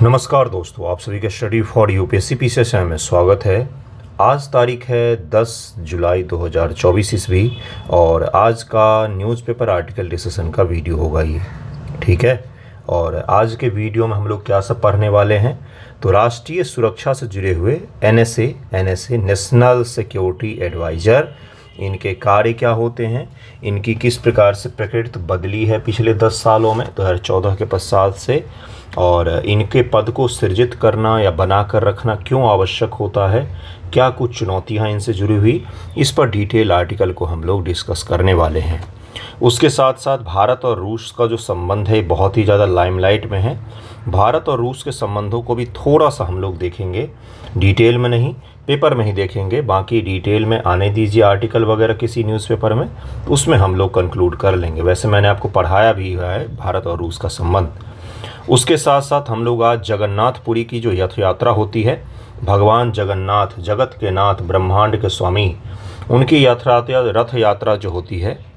नमस्कार दोस्तों, आप सभी का स्टडी फॉर यूपीएससी पीसीएस में स्वागत है। आज तारीख है 10 जुलाई 2024 ईस्वी और आज का न्यूज़पेपर आर्टिकल डिस्कशन का वीडियो होगा ये, ठीक है। और आज के वीडियो में हम लोग क्या सब पढ़ने वाले हैं, तो राष्ट्रीय सुरक्षा से जुड़े हुए एनएसए नेशनल सिक्योरिटी एडवाइज़र, इनके कार्य क्या होते हैं, इनकी किस प्रकार से प्रकृति बदली है पिछले 10 सालों में 2014 के पश्चात से, और इनके पद को सृजित करना या बनाकर रखना क्यों आवश्यक होता है, क्या कुछ चुनौतियां इनसे जुड़ी हुई, इस पर डिटेल आर्टिकल को हम लोग डिस्कस करने वाले हैं। उसके साथ साथ भारत और रूस का जो संबंध है बहुत ही ज़्यादा लाइमलाइट में है। भारत और रूस के संबंधों को भी थोड़ा सा हम लोग देखेंगे, डिटेल में नहीं, पेपर में ही देखेंगे। बाकी डिटेल में आने दीजिए आर्टिकल वगैरह किसी न्यूज़पेपर में, उसमें हम लोग कंक्लूड कर लेंगे। वैसे मैंने आपको पढ़ाया भी हुआ है भारत और रूस का संबंध। उसके साथ साथ हम लोग आज जगन्नाथपुरी की जो रथ यात्रा होती है, भगवान जगन्नाथ जगत के नाथ ब्रह्मांड के स्वामी, उनकी रथ यात्रा जो होती है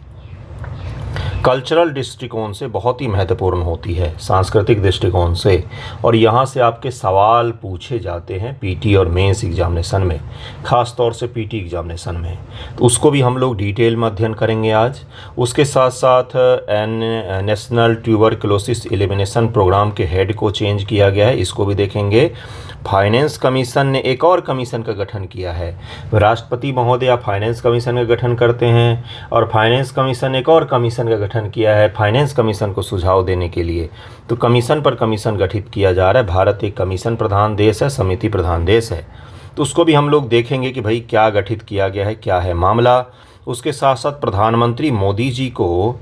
कल्चरल दृष्टिकोण से बहुत ही महत्वपूर्ण होती है, सांस्कृतिक दृष्टिकोण से। और यहाँ से आपके सवाल पूछे जाते हैं पीटी और मेंस एग्जामिनेशन में, ख़ास तौर से पीटी एग्जामिनेशन में, तो उसको भी हम लोग डिटेल में अध्ययन करेंगे आज। उसके साथ साथ नेशनल ट्यूबरक्लोसिस एलिमिनेशन प्रोग्राम के हेड को चेंज किया गया है, इसको भी देखेंगे। फाइनेंस कमीशन ने एक और कमीशन का गठन किया है। राष्ट्रपति महोदय फाइनेंस कमीशन का गठन करते हैं और फाइनेंस कमीशन एक और कमीशन का गठन किया है फाइनेंस कमीशन को सुझाव देने के लिए। तो कमीशन पर कमीशन गठित किया जा रहा है। भारत एक कमीशन प्रधान देश है, समिति प्रधान देश है, तो उसको भी हम लोग देखेंगे कि भाई क्या गठित किया गया है, क्या है मामला। उसके साथ साथ प्रधानमंत्री मोदी जी को,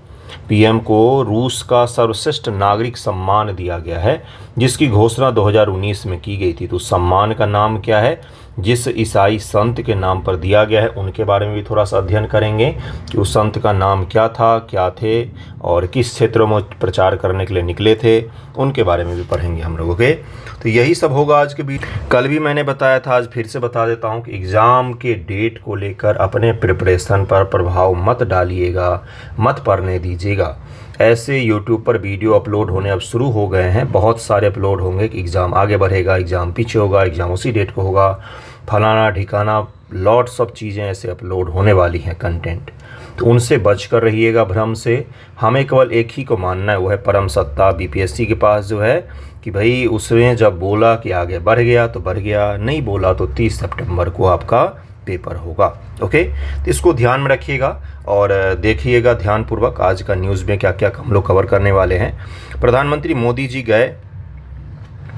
पीएम को रूस का सर्वश्रेष्ठ नागरिक सम्मान दिया गया है, जिसकी घोषणा 2019 में की गई थी। तो सम्मान का नाम क्या है, जिस ईसाई संत के नाम पर दिया गया है, उनके बारे में भी थोड़ा सा अध्ययन करेंगे कि उस संत का नाम क्या था, क्या थे और किस क्षेत्रों में प्रचार करने के लिए निकले थे, उनके बारे में भी पढ़ेंगे हम लोग। ओके, तो यही सब होगा आज के बीच। कल भी मैंने बताया था, आज फिर से बता देता हूँ कि एग्ज़ाम के डेट को लेकर अपने प्रिपरेशन पर प्रभाव मत डालिएगा, मत पढ़ने दीजिएगा। ऐसे यूट्यूब पर वीडियो अपलोड होने अब शुरू हो गए हैं, बहुत सारे अपलोड होंगे कि एग्ज़ाम आगे बढ़ेगा, एग्ज़ाम पीछे होगा, एग्ज़ाम उसी डेट को होगा, फलाना ठिकाना, लॉट्स ऑफ चीज़ें ऐसे अपलोड होने वाली हैं कंटेंट। तो उनसे बच कर रहिएगा भ्रम से। हमें केवल एक ही को मानना है, वो है परम सत्ता। बीपीएससी के पास जो है कि भाई उसने जब बोला कि आगे बढ़ गया तो बढ़ गया, नहीं बोला तो 30 सितंबर को आपका पेपर होगा। ओके, तो इसको ध्यान में रखिएगा और देखिएगा ध्यानपूर्वक आज का न्यूज़ में क्या क्या हम लोग कवर करने वाले हैं। प्रधानमंत्री मोदी जी गए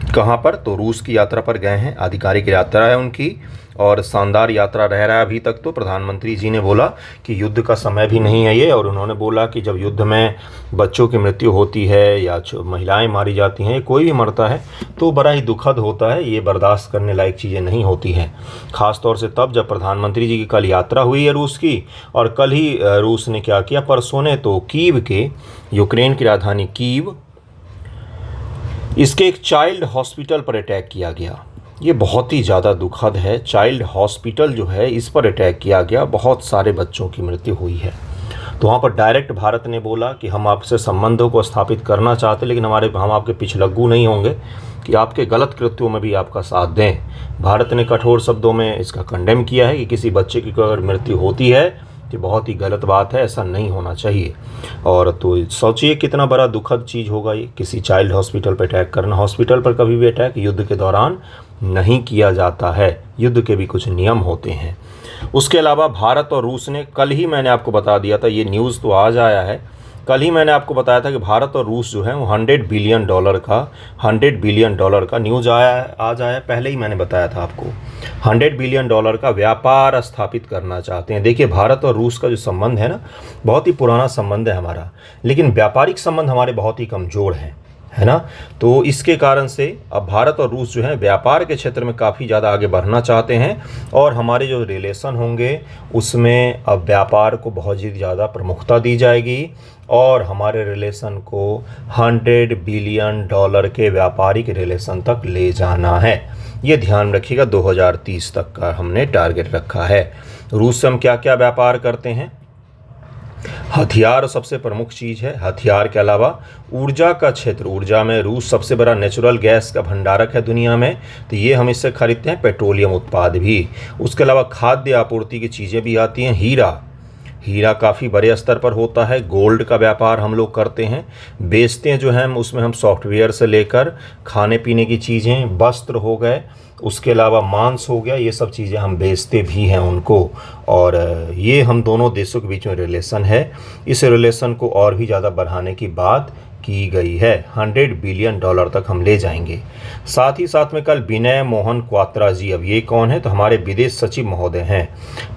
कहाँ पर, तो रूस की यात्रा पर गए हैं, आधिकारिक यात्रा है उनकी और शानदार यात्रा रह रहा है अभी तक। तो प्रधानमंत्री जी ने बोला कि युद्ध का समय भी नहीं है ये, और उन्होंने बोला कि जब युद्ध में बच्चों की मृत्यु होती है या महिलाएं मारी जाती हैं, कोई भी मरता है तो बड़ा ही दुखद होता है, ये बर्दाश्त करने लायक चीज़ें नहीं होती हैं। ख़ास तौर से तब जब प्रधानमंत्री जी की कल यात्रा हुई है रूस की, और कल ही रूस ने क्या किया, परसों ने तो कीव के, यूक्रेन की राजधानी कीव, इसके एक चाइल्ड हॉस्पिटल पर अटैक किया गया। ये बहुत ही ज़्यादा दुखद है। चाइल्ड हॉस्पिटल जो है इस पर अटैक किया गया, बहुत सारे बच्चों की मृत्यु हुई है। तो वहाँ पर डायरेक्ट भारत ने बोला कि हम आपसे संबंधों को स्थापित करना चाहते, लेकिन हम आपके पिछलग्गू नहीं होंगे कि आपके गलत कृत्यों में भी आपका साथ दें। भारत ने कठोर शब्दों में इसका कंडेम किया है कि किसी बच्चे की अगर मृत्यु होती है कि बहुत ही गलत बात है, ऐसा नहीं होना चाहिए। और तो सोचिए कितना बड़ा दुखद चीज़ होगा ये, किसी चाइल्ड हॉस्पिटल पर अटैक करना। हॉस्पिटल पर कभी भी अटैक युद्ध के दौरान नहीं किया जाता है, युद्ध के भी कुछ नियम होते हैं। उसके अलावा भारत और रूस ने, कल ही मैंने आपको बता दिया था, ये न्यूज़ तो आज आया है, कल ही मैंने आपको बताया था कि भारत और रूस जो है वो $100 बिलियन का न्यूज़ आज आया, पहले ही मैंने बताया था आपको। $100 बिलियन का व्यापार स्थापित करना चाहते हैं। देखिए, भारत और रूस का जो संबंध है ना, बहुत ही पुराना संबंध है हमारा, लेकिन व्यापारिक संबंध हमारे बहुत ही कमज़ोर हैं, है ना। तो इसके कारण से अब भारत और रूस जो है व्यापार के क्षेत्र में काफ़ी ज़्यादा आगे बढ़ना चाहते हैं, और हमारे जो रिलेशन होंगे उसमें अब व्यापार को बहुत ही ज़्यादा प्रमुखता दी जाएगी, और हमारे रिलेशन को $100 बिलियन के व्यापारिक रिलेशन तक ले जाना है। ये ध्यान रखिएगा, 2030 तक का हमने टारगेट रखा है। रूस से हम क्या क्या व्यापार करते हैं, हथियार सबसे प्रमुख चीज़ है। हथियार के अलावा ऊर्जा का क्षेत्र, ऊर्जा में रूस सबसे बड़ा नेचुरल गैस का भंडारक है दुनिया में, तो ये हम इससे खरीदते हैं। पेट्रोलियम उत्पाद भी, उसके अलावा खाद्य आपूर्ति की चीज़ें भी आती हैं। हीरा काफ़ी बड़े स्तर पर होता है। गोल्ड का व्यापार हम लोग करते हैं, बेचते हैं जो है हम, उसमें हम सॉफ्टवेयर से लेकर खाने पीने की चीज़ें, वस्त्र हो गए, उसके अलावा मांस हो गया, ये सब चीज़ें हम बेचते भी हैं उनको। और ये हम दोनों देशों के बीच में रिलेशन है। इस रिलेशन को और भी ज़्यादा बढ़ाने की बात की गई है। $100 बिलियन तक हम ले जाएंगे। साथ ही साथ में कल विनय मोहन क्वात्रा जी, अब ये कौन है, तो हमारे विदेश सचिव महोदय हैं।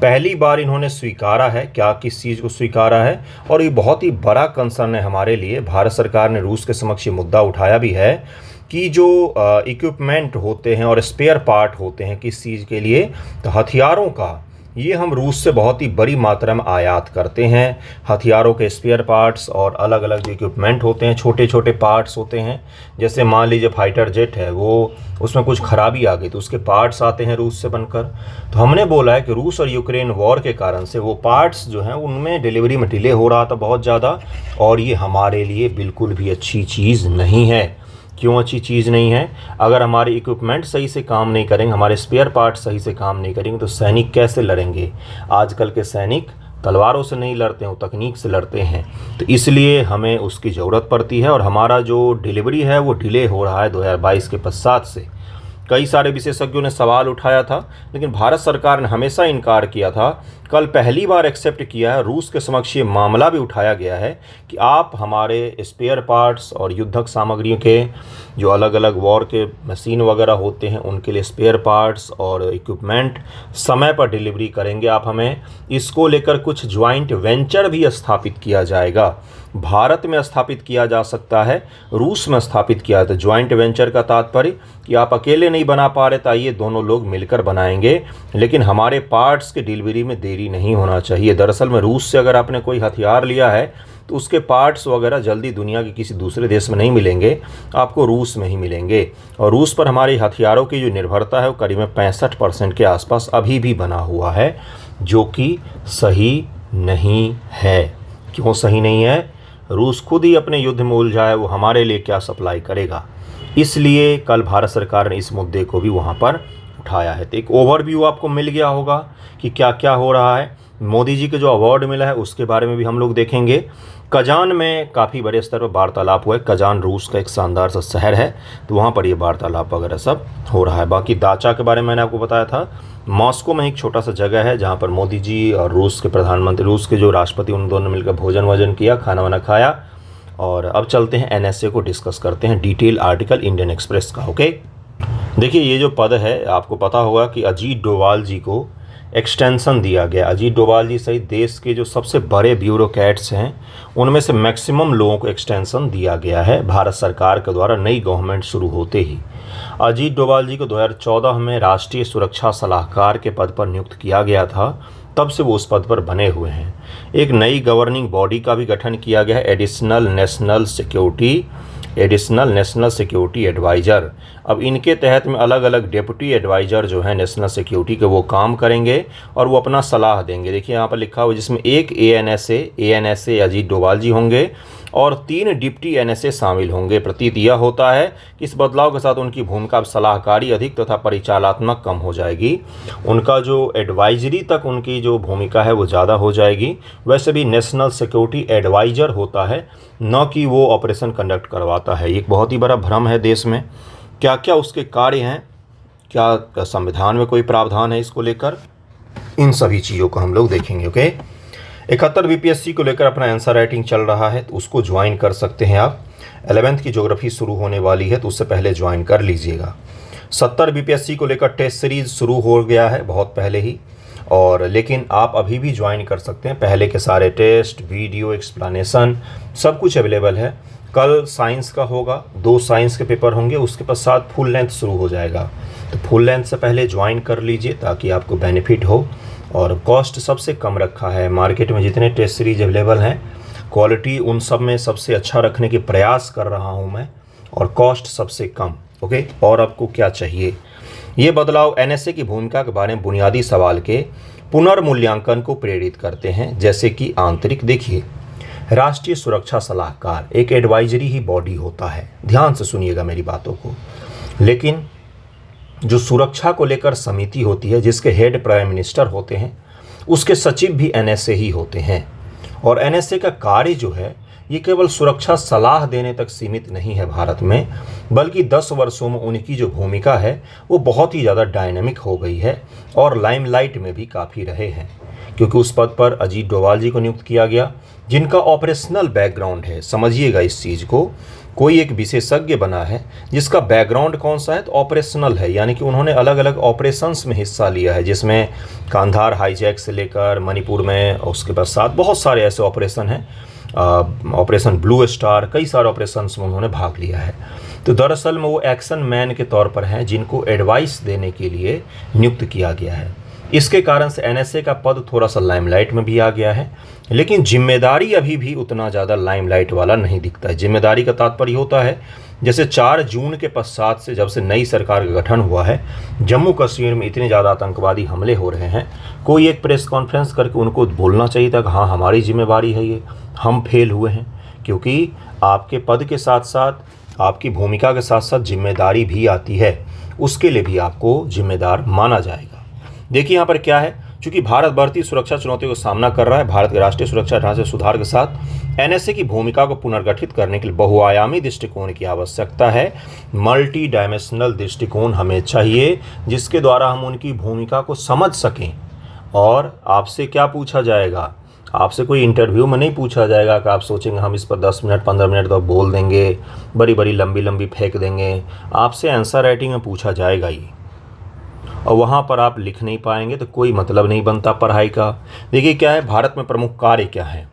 पहली बार इन्होंने स्वीकारा है, क्या किस चीज़ को स्वीकारा है, और ये बहुत ही बड़ा कंसर्न है हमारे लिए। भारत सरकार ने रूस के समक्ष ये मुद्दा उठाया भी है कि जो इक्विपमेंट होते हैं और स्पेयर पार्ट होते हैं किस चीज़ के लिए, तो हथियारों का, ये हम रूस से बहुत ही बड़ी मात्रा में आयात करते हैं। हथियारों के स्पेयर पार्ट्स और अलग अलग जो इक्विपमेंट होते हैं, छोटे छोटे पार्ट्स होते हैं। जैसे मान लीजिए फाइटर जेट है, वो उसमें कुछ खराबी आ गई तो उसके पार्ट्स आते हैं रूस से बनकर। तो हमने बोला है कि रूस और यूक्रेन वॉर के कारण से वो पार्ट्स जो हैं उनमें डिलीवरी में डिले हो रहा था बहुत ज़्यादा, और ये हमारे लिए बिल्कुल भी अच्छी चीज़ नहीं है। क्यों अच्छी चीज़ नहीं है? अगर हमारे इक्विपमेंट सही से काम नहीं करेंगे, हमारे स्पेयर पार्ट सही से काम नहीं करेंगे, तो सैनिक कैसे लड़ेंगे? आजकल के सैनिक तलवारों से नहीं लड़ते हैं, वो तकनीक से लड़ते हैं। तो इसलिए हमें उसकी ज़रूरत पड़ती है, और हमारा जो डिलीवरी है वो डिले हो रहा है 2022 के पश्चात से। कई सारे विशेषज्ञों ने सवाल उठाया था, लेकिन भारत सरकार ने हमेशा इनकार किया था। कल पहली बार एक्सेप्ट किया है, रूस के समक्ष ये मामला भी उठाया गया है कि आप हमारे स्पेयर पार्ट्स और युद्धक सामग्रियों के जो अलग अलग वॉर के मशीन वगैरह होते हैं उनके लिए स्पेयर पार्ट्स और इक्विपमेंट समय पर डिलीवरी करेंगे आप हमें। इसको लेकर कुछ ज्वाइंट वेंचर भी स्थापित किया जाएगा। भारत में स्थापित किया जा सकता है, रूस में स्थापित किया। तो ज्वाइंट वेंचर का तात्पर्य कि आप अकेले नहीं बना पा रहे, तो आइए दोनों लोग मिलकर बनाएंगे, लेकिन हमारे पार्ट्स की डिलीवरी में देरी नहीं होना चाहिए। दरअसल में रूस से अगर आपने कोई हथियार लिया है तो उसके पार्ट्स वगैरह जल्दी दुनिया के किसी दूसरे देश में नहीं मिलेंगे, आपको रूस में ही मिलेंगे। और रूस पर हमारे हथियारों की जो निर्भरता है वो करीब 65% के आसपास अभी भी बना हुआ है, जो कि सही नहीं है। क्यों सही नहीं है? रूस खुद ही अपने युद्ध में उलझा है, वो हमारे लिए क्या सप्लाई करेगा। इसलिए कल भारत सरकार ने इस मुद्दे को भी वहाँ पर उठाया है। तो एक ओवरव्यू आपको मिल गया होगा कि क्या क्या हो रहा है। मोदी जी को जो अवार्ड मिला है उसके बारे में भी हम लोग देखेंगे। कजान में काफ़ी बड़े स्तर पर वार्तालाप हुआ है। कजान रूस का एक शानदार सा शहर है, तो वहाँ पर ये वार्तालाप वगैरह सब हो रहा है। बाकी दाचा के बारे में मैंने आपको बताया था। मॉस्को में एक छोटा सा जगह है जहाँ पर मोदी जी और रूस के प्रधानमंत्री, रूस के जो राष्ट्रपति, उन दोनों ने मिलकर भोजन वोजन किया, खाना वाना खाया। और अब चलते हैं NSA को डिस्कस करते हैं, डिटेल आर्टिकल इंडियन एक्सप्रेस का। ओके, देखिए ये जो पद है, आपको पता होगा कि अजीत डोभाल जी को एक्सटेंशन दिया गया। अजीत डोभाल जी सहित देश के जो सबसे बड़े ब्यूरोक्रेट्स हैं उनमें से मैक्सिमम लोगों को एक्सटेंशन दिया गया है भारत सरकार के द्वारा नई गवर्नमेंट शुरू होते ही। अजीत डोभाल जी को 2014 में राष्ट्रीय सुरक्षा सलाहकार के पद पर नियुक्त किया गया था, तब से वो उस पद पर बने हुए हैं। एक नई गवर्निंग बॉडी का भी गठन किया गया है, एडिशनल नेशनल सिक्योरिटी एडवाइज़र। अब इनके तहत में अलग अलग डिप्टी एडवाइज़र जो है नेशनल सिक्योरिटी के, वो काम करेंगे और वो अपना सलाह देंगे। देखिए यहाँ पर लिखा हुआ, जिसमें एक ANSA अजीत डोभाल जी होंगे और 3 डिप्टी NSA शामिल होंगे। प्रतीत यह होता है कि इस बदलाव के साथ उनकी भूमिका सलाहकारी अधिक तथा परिचालनात्मक कम हो जाएगी। उनका जो एडवाइजरी तक उनकी जो भूमिका है वो ज़्यादा हो जाएगी। वैसे भी नेशनल सिक्योरिटी एडवाइज़र होता है, न कि वो ऑपरेशन कंडक्ट करवाता है। एक बहुत ही बड़ा भ्रम है देश में। क्या क्या उसके कार्य हैं, क्या संविधान में कोई प्रावधान है इसको लेकर, इन सभी चीज़ों को हम लोग देखेंगे। ओके, 71 BPSC को लेकर अपना आंसर राइटिंग चल रहा है, तो उसको ज्वाइन कर सकते हैं आप। 11th की ज्योग्राफी शुरू होने वाली है, तो उससे पहले ज्वाइन कर लीजिएगा। 70 BPSC को लेकर टेस्ट सीरीज़ शुरू हो गया है बहुत पहले ही, और लेकिन आप अभी भी ज्वाइन कर सकते हैं। पहले के सारे टेस्ट, वीडियो, एक्सप्लेनेशन सब कुछ अवेलेबल है। कल साइंस का होगा, 2 साइंस के पेपर होंगे, उसके पश्चात फुल लेंथ शुरू हो जाएगा। तो फुल लेंथ से पहले ज्वाइन कर लीजिए ताकि आपको बेनिफिट हो। और कॉस्ट सबसे कम रखा है मार्केट में, जितने टेस्ट सीरीज अवेलेबल हैं, क्वालिटी उन सब में सबसे अच्छा रखने के प्रयास कर रहा हूं मैं, और कॉस्ट सबसे कम। ओके, और आपको क्या चाहिए? ये बदलाव NSA की भूमिका के बारे में बुनियादी सवाल के पुनर्मूल्यांकन को प्रेरित करते हैं, जैसे कि आंतरिक, देखिए राष्ट्रीय सुरक्षा सलाहकार एक एडवाइजरी ही बॉडी होता है, ध्यान से सुनिएगा मेरी बातों को। लेकिन जो सुरक्षा को लेकर समिति होती है जिसके हेड प्राइम मिनिस्टर होते हैं, उसके सचिव भी एनएसए ही होते हैं। और एनएसए का कार्य जो है ये केवल सुरक्षा सलाह देने तक सीमित नहीं है भारत में, बल्कि 10 वर्षों में उनकी जो भूमिका है वो बहुत ही ज़्यादा डायनामिक हो गई है और लाइमलाइट में भी काफ़ी रहे हैं। क्योंकि उस पद पर अजीत डोभाल जी को नियुक्त किया गया, जिनका ऑपरेशनल बैकग्राउंड है। समझिएगा इस चीज़ को, कोई एक विशेषज्ञ बना है जिसका बैकग्राउंड कौन सा है, तो ऑपरेशनल है, यानी कि उन्होंने अलग अलग ऑपरेशंस में हिस्सा लिया है, जिसमें कांधार हाईजैक से लेकर मणिपुर में, उसके पश्चात बहुत सारे ऐसे ऑपरेशन हैं, ऑपरेशन ब्लू स्टार, कई सारे ऑपरेशंस में उन्होंने भाग लिया है। तो दरअसल में वो एक्शन मैन के तौर पर हैं जिनको एडवाइस देने के लिए नियुक्त किया गया है। इसके कारण से एनएसए का पद थोड़ा सा लाइमलाइट में भी आ गया है, लेकिन जिम्मेदारी अभी भी उतना ज़्यादा लाइमलाइट वाला नहीं दिखता है। जिम्मेदारी का तात्पर्य होता है जैसे 4 जून के पश्चात से, जब से नई सरकार का गठन हुआ है, जम्मू कश्मीर में इतने ज़्यादा आतंकवादी हमले हो रहे हैं, कोई एक प्रेस कॉन्फ्रेंस करके उनको बोलना चाहिए था कि हाँ हमारी जिम्मेवारी है, ये हम फेल हुए हैं। क्योंकि आपके पद के साथ साथ, आपकी भूमिका के साथ साथ जिम्मेदारी भी आती है, उसके लिए भी आपको जिम्मेदार माना जाएगा। देखिए यहाँ पर क्या है, चूंकि भारत बढ़ती सुरक्षा चुनौतियों का सामना कर रहा है, भारत के राष्ट्रीय सुरक्षा ढांचे सुधार के साथ एनएसए की भूमिका को पुनर्गठित करने के लिए बहुआयामी दृष्टिकोण की आवश्यकता है। मल्टी डायमेंशनल दृष्टिकोण हमें चाहिए, जिसके द्वारा हम उनकी भूमिका को समझ सकें। और आपसे क्या पूछा जाएगा, आपसे कोई इंटरव्यू में नहीं पूछा जाएगा कि आप सोचेंगे हम इस पर 10 मिनट 15 मिनट तो बोल देंगे, बड़ी बड़ी लंबी लंबी फेंक देंगे। आपसे आंसर राइटिंग में पूछा जाएगा ही, और वहाँ पर आप लिख नहीं पाएंगे तो कोई मतलब नहीं बनता पढ़ाई का। देखिए क्या है, भारत में प्रमुख कार्य क्या है,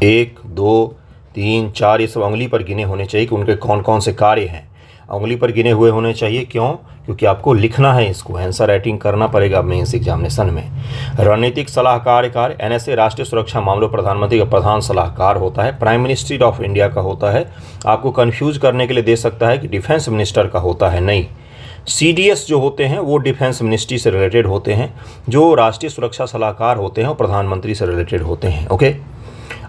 1 2 3 4 ये सब उंगली पर गिने होने चाहिए कि उनके कौन कौन से कार्य हैं। उंगली पर गिने हुए होने चाहिए, क्यों? क्योंकि आपको लिखना है, इसको आंसर राइटिंग करना पड़ेगा मेंस एग्जामिनेशन में। रणनीतिक सलाहकार कार्य, एनएसए राष्ट्रीय सुरक्षा मामलों प्रधानमंत्री का प्रधान सलाहकार होता है, प्राइम मिनिस्ट्री ऑफ इंडिया का होता है। आपको कंफ्यूज करने के लिए दे सकता है कि डिफेंस मिनिस्टर का होता है, नहीं। सीडीएस जो होते हैं वो डिफेंस मिनिस्ट्री से रिलेटेड होते हैं, जो राष्ट्रीय सुरक्षा सलाहकार होते हैं वो प्रधानमंत्री से रिलेटेड होते हैं। ओके,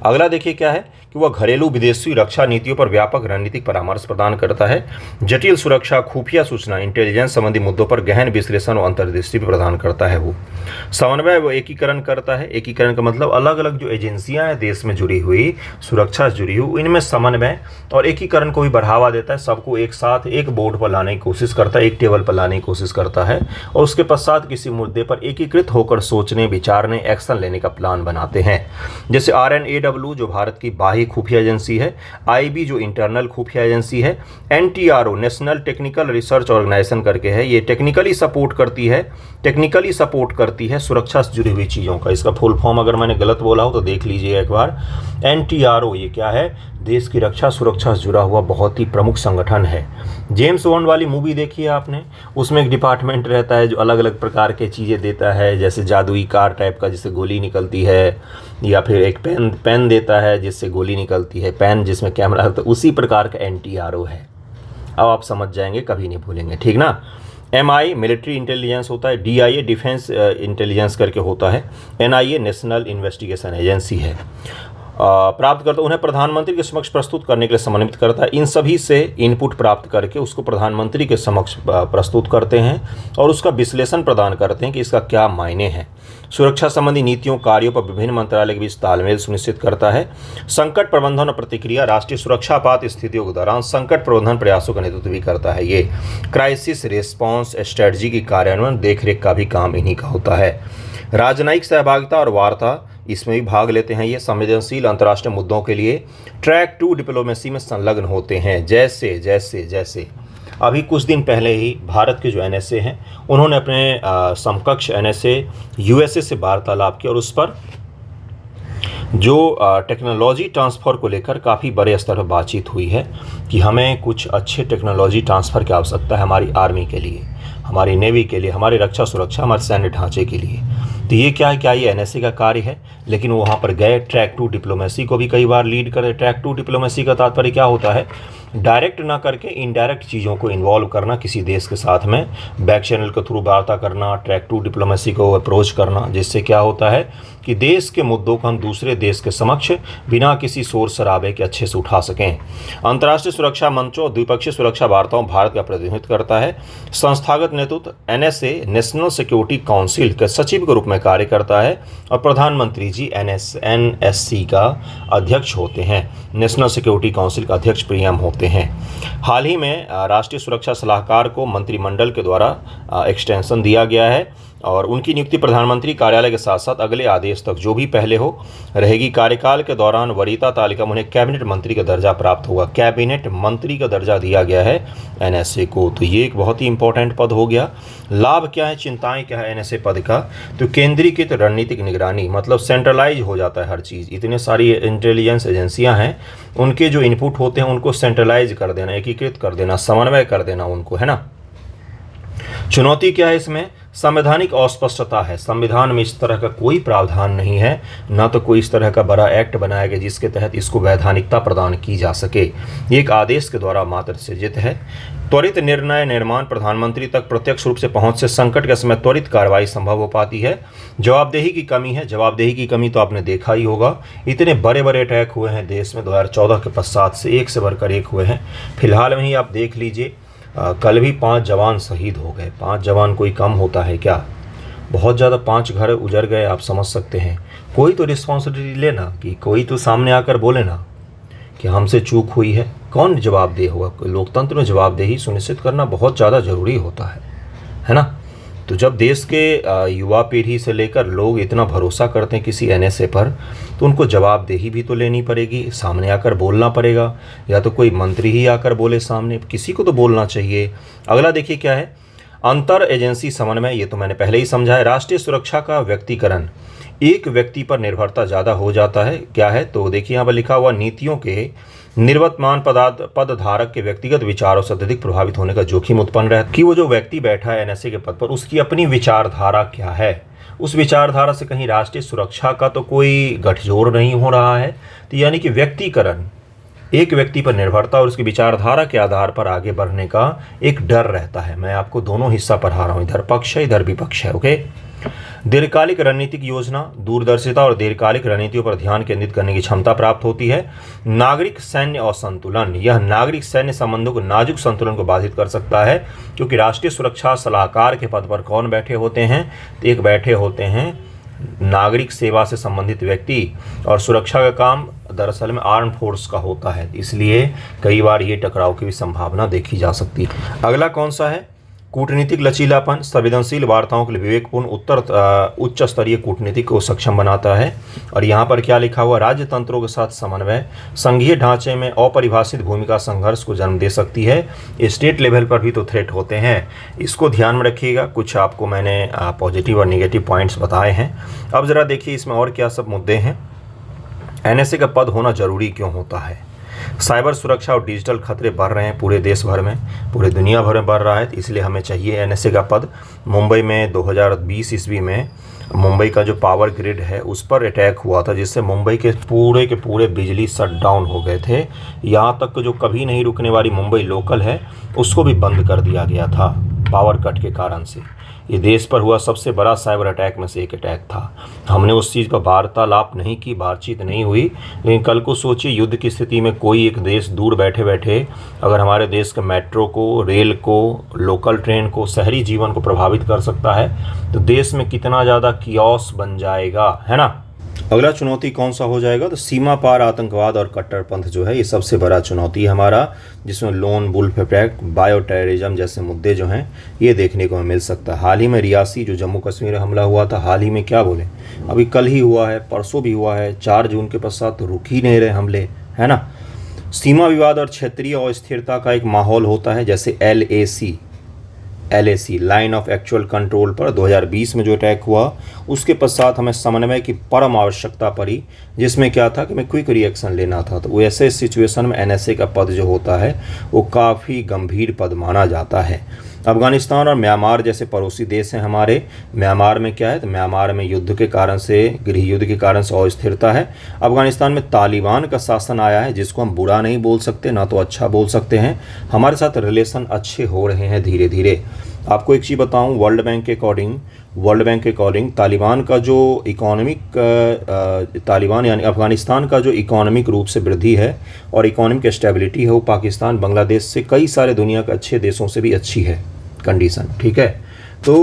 अगला देखिए क्या है कि वह घरेलू विदेशी रक्षा नीतियों पर व्यापक रणनीतिक परामर्श प्रदान करता है, जटिल सुरक्षा, खुफिया सूचना, इंटेलिजेंस संबंधी मुद्दों पर गहन विश्लेषण और अंतर्दृष्टि भी प्रदान करता है। वो समन्वय व एकीकरण करता है। एकीकरण का मतलब अलग अलग जो एजेंसियां हैं देश में जुड़ी हुई, सुरक्षा से जुड़ी हुई, इनमें समन्वय और एकीकरण को भी बढ़ावा देता है। सबको एक साथ एक बोर्ड पर लाने की कोशिश करता है, एक टेबल पर लाने की कोशिश करता है, और उसके पश्चात किसी मुद्दे पर एकीकृत होकर सोचने, विचारने, एक्शन लेने का प्लान बनाते हैं। जैसे RNAW जो भारत की बाह्य खुफिया एजेंसी है, IB जो इंटरनल खुफिया एजेंसी है, NTRO National Technical Research Organisation करके है, ये टेक्निकली सपोर्ट करती है सुरक्षा से जुड़ी हुई चीज़ों का। इसका फुल फॉर्म अगर मैंने गलत बोला हो तो देख लीजिए एक बार। NTRO ये क्या है, देश की रक्षा सुरक्षा से जुड़ा हुआ बहुत ही प्रमुख संगठन है। जेम्स बॉन्ड वाली मूवी देखी है आपने, उसमें एक डिपार्टमेंट रहता है जो अलग अलग प्रकार के चीज़ें देता है, जैसे जादुई कार टाइप का जिससे गोली निकलती है, या फिर एक पेन देता है जिससे गोली निकलती है, पेन जिसमें कैमरा है, तो उसी प्रकार का NTRO है। अब आप समझ जाएंगे, कभी नहीं भूलेंगे, ठीक ना। MI मिलिट्री इंटेलिजेंस होता है, DIA डिफेंस इंटेलिजेंस करके होता है, NIA नेशनल इन्वेस्टिगेशन एजेंसी है। प्राप्त करता, उन्हें प्रधानमंत्री के समक्ष प्रस्तुत करने के लिए समन्वित करता है। इन सभी से इनपुट प्राप्त करके उसको प्रधानमंत्री के समक्ष प्रस्तुत करते हैं और उसका विश्लेषण प्रदान करते हैं कि इसका क्या मायने हैं। सुरक्षा संबंधी नीतियों कार्यों पर विभिन्न मंत्रालय के बीच तालमेल सुनिश्चित करता है। संकट प्रबंधन और प्रतिक्रिया, राष्ट्रीय सुरक्षा आपात स्थितियों के दौरान संकट प्रबंधन प्रयासों का नेतृत्व भी करता है। ये क्राइसिस रिस्पांस स्ट्रेटजी की कार्यान्वयन देखरेख का भी काम इन्हीं का होता है। राजनयिक सहभागिता और वार्ता, इसमें भी भाग लेते हैं। ये संवेदनशील अंतर्राष्ट्रीय मुद्दों के लिए ट्रैक टू डिप्लोमेसी में संलग्न होते हैं। जैसे अभी कुछ दिन पहले ही भारत के जो NSA हैं उन्होंने अपने समकक्ष NSA USA से वार्तालाप किया और उस पर जो टेक्नोलॉजी ट्रांसफ़र को लेकर काफ़ी बड़े स्तर पर बातचीत हुई है कि हमें कुछ अच्छे टेक्नोलॉजी ट्रांसफ़र की आवश्यकता है हमारी आर्मी के लिए। हमारी नेवी के लिए, हमारी रक्षा सुरक्षा, हमारे सैन्य ढांचे के लिए। तो ये क्या है, क्या ये एनएसए का कार्य है? लेकिन वो वहाँ पर गए, ट्रैक टू डिप्लोमेसी को भी कई बार लीड करे। ट्रैक टू डिप्लोमेसी का तात्पर्य क्या होता है? डायरेक्ट ना करके इनडायरेक्ट चीज़ों को इन्वॉल्व करना किसी देश के साथ में, बैक चैनल के थ्रू वार्ता करना, ट्रैक टू डिप्लोमेसी को अप्रोच करना, जिससे क्या होता है कि देश के मुद्दों को हम दूसरे देश के समक्ष बिना किसी शोर शराबे के अच्छे से उठा सकें। अंतर्राष्ट्रीय सुरक्षा मंचों और द्विपक्षीय सुरक्षा वार्ताओं भारत का प्रतिनिधित्व करता है। संस्थागत नेतृत्व एनएसए नेशनल सिक्योरिटी काउंसिल के सचिव के रूप में कार्य करता है और प्रधानमंत्री जी एनएससी का अध्यक्ष होते हैं। नेशनल सिक्योरिटी काउंसिल का अध्यक्ष पीएम होते हैं। हाल ही में राष्ट्रीय सुरक्षा सलाहकार को मंत्रिमंडल के द्वारा एक्सटेंशन दिया गया है और उनकी नियुक्ति प्रधानमंत्री कार्यालय के साथ साथ अगले आदेश तक जो भी पहले हो रहेगी। कार्यकाल के दौरान वरीयता तालिका में उन्हें कैबिनेट मंत्री का दर्जा प्राप्त होगा। कैबिनेट मंत्री का दर्जा दिया गया है एनएसए को। तो ये एक बहुत ही इंपॉर्टेंट पद हो गया। लाभ क्या है, चिंताएं क्या है एनएसए पद का? तो केंद्रीकृत रणनीतिक निगरानी, मतलब सेंट्रलाइज हो जाता है हर चीज़। इतने सारी इंटेलिजेंस एजेंसियां हैं, उनके जो इनपुट होते हैं उनको सेंट्रलाइज कर देना, एकीकृत कर देना, समन्वय कर देना उनको, है ना। चुनौती क्या है इसमें? संवैधानिक अस्पष्टता है। संविधान में इस तरह का कोई प्रावधान नहीं है, ना तो कोई इस तरह का बड़ा एक्ट बनाया गया जिसके तहत इसको वैधानिकता प्रदान की जा सके। ये एक आदेश के द्वारा मात्र सृजित है। त्वरित निर्णय निर्माण, प्रधानमंत्री तक प्रत्यक्ष रूप से पहुंच से संकट के समय त्वरित कार्रवाई संभव हो पाती है। जवाबदेही की कमी है। जवाबदेही की कमी तो आपने देखा ही होगा, इतने बड़े बड़े अटैक हुए हैं देश में 2014 के पश्चात से, एक से बढ़कर एक हुए हैं। फिलहाल में ही आप देख लीजिए, कल भी 5 जवान शहीद हो गए। 5 जवान कोई कम होता है क्या? बहुत ज़्यादा, 5 घर उजड़ गए, आप समझ सकते हैं। कोई तो रिस्पॉन्सिबिलिटी लेना, कि कोई तो सामने आकर बोले ना कि हमसे चूक हुई है। कौन जवाबदेह होगा? लोकतंत्र में जवाबदेही सुनिश्चित करना बहुत ज़्यादा ज़रूरी होता है ना। तो जब देश के युवा पीढ़ी से लेकर लोग इतना भरोसा करते हैं किसी एनएसए पर, तो उनको जवाबदेही भी तो लेनी पड़ेगी, सामने आकर बोलना पड़ेगा, या तो कोई मंत्री ही आकर बोले सामने, किसी को तो बोलना चाहिए। अगला देखिए क्या है, अंतर एजेंसी समन्वय। ये तो मैंने पहले ही समझाया। राष्ट्रीय सुरक्षा का व्यक्तिकरण, एक व्यक्ति पर निर्भरता ज़्यादा हो जाता है। क्या है? तो देखिए यहाँ पर लिखा हुआ, नीतियों के निर्वर्तमान पदधारक के व्यक्तिगत विचारों से अत्यधिक प्रभावित होने का जोखिम उत्पन्न रहता है कि वो जो व्यक्ति बैठा है एनएसए के पद पर, उसकी अपनी विचारधारा क्या है, उस विचारधारा से कहीं राष्ट्रीय सुरक्षा का तो कोई गठजोड़ नहीं हो रहा है। तो यानी कि व्यक्तिकरण, एक व्यक्ति पर निर्भरता और उसकी विचारधारा के आधार पर आगे बढ़ने का एक डर रहता है। मैं आपको दोनों हिस्सा पढ़ा रहा हूँ, इधर पक्ष है इधर विपक्ष है। ओके। दीर्घकालिक रणनीतिक योजना, दूरदर्शिता और दीर्घकालिक रणनीतियों पर ध्यान केंद्रित करने की क्षमता प्राप्त होती है। नागरिक सैन्य असंतुलन, यह नागरिक सैन्य संबंधों को नाजुक संतुलन को बाधित कर सकता है, क्योंकि राष्ट्रीय सुरक्षा सलाहकार के पद पर कौन बैठे होते हैं? तो एक बैठे होते हैं नागरिक सेवा से संबंधित व्यक्ति, और सुरक्षा का काम दरअसल में आर्म फोर्स का होता है, इसलिए कई बार ये टकराव की भी संभावना देखी जा सकती है। अगला कौन सा है? कूटनीतिक लचीलापन, संवेदनशील वार्ताओं के लिए विवेकपूर्ण उच्च स्तरीय कूटनीति को सक्षम बनाता है। और यहाँ पर क्या लिखा हुआ? राज्य तंत्रों के साथ समन्वय, संघीय ढांचे में अपरिभाषित भूमिका संघर्ष को जन्म दे सकती है। स्टेट लेवल पर भी तो थ्रेट होते हैं, इसको ध्यान में रखिएगा। कुछ आपको मैंने पॉजिटिव और निगेटिव पॉइंट्स बताए हैं। अब ज़रा देखिए इसमें और क्या सब मुद्दे हैं। एनएसए का पद होना जरूरी क्यों होता है? साइबर सुरक्षा और डिजिटल खतरे बढ़ रहे हैं पूरे देश भर में, पूरे दुनिया भर में बढ़ रहा है, इसलिए हमें चाहिए एनएसए का पद। मुंबई में 2020 ईस्वी में मुंबई का जो पावर ग्रिड है उस पर अटैक हुआ था, जिससे मुंबई के पूरे बिजली शट डाउन हो गए थे। यहाँ तक जो कभी नहीं रुकने वाली मुंबई लोकल है उसको भी बंद कर दिया गया था पावर कट के कारण से। ये देश पर हुआ सबसे बड़ा साइबर अटैक में से एक अटैक था। हमने उस चीज़ पर वार्तालाप नहीं की, बातचीत नहीं हुई, लेकिन कल को सोचिए युद्ध की स्थिति में कोई एक देश दूर बैठे बैठे अगर हमारे देश के मेट्रो को, रेल को, लोकल ट्रेन को, शहरी जीवन को प्रभावित कर सकता है, तो देश में कितना ज़्यादा कियोस बन जाएगा, है ना। अगला चुनौती कौन सा हो जाएगा? तो सीमा पार आतंकवाद और कट्टरपंथ जो है, ये सबसे बड़ा चुनौती है हमारा, जिसमें lone wolf attack, bio terrorism जैसे मुद्दे जो हैं ये देखने को हमें मिल सकता है। हाल ही में रियासी जो जम्मू कश्मीर में हमला हुआ था, हाल ही में क्या बोले, अभी कल ही हुआ है, परसों भी हुआ है, 4 जून के पश्चात तो रुक ही नहीं रहे हमले, है ना। सीमा विवाद और क्षेत्रीय अस्थिरता का एक माहौल होता है, जैसे LAC line of actual control पर 2020 में जो अटैक हुआ, उसके पश्चात हमें समन्वय की परम आवश्यकता पड़ी, जिसमें क्या था कि हमें क्विक रिएक्शन लेना था। तो ऐसे सिचुएशन में एनएसए का पद जो होता है वो काफ़ी गंभीर पद माना जाता है। अफगानिस्तान और म्यांमार जैसे पड़ोसी देश हैं हमारे। म्यांमार में क्या है, तो म्यांमार में युद्ध के कारण से, गृह युद्ध के कारण से अस्थिरता है। अफगानिस्तान में तालिबान का शासन आया है, जिसको हम बुरा नहीं बोल सकते, ना तो अच्छा बोल सकते हैं। हमारे साथ रिलेशन अच्छे हो रहे हैं धीरे धीरे। आपको एक चीज़ बताऊं, वर्ल्ड बैंक के अकॉर्डिंग तालिबान का जो इकोनॉमिक तालिबान यानी अफगानिस्तान का जो इकोनॉमिक रूप से वृद्धि है और इकोनॉमिक स्टेबिलिटी है, वो पाकिस्तान, बांग्लादेश से, कई सारे दुनिया के अच्छे देशों से भी अच्छी है कंडीशन, ठीक है। तो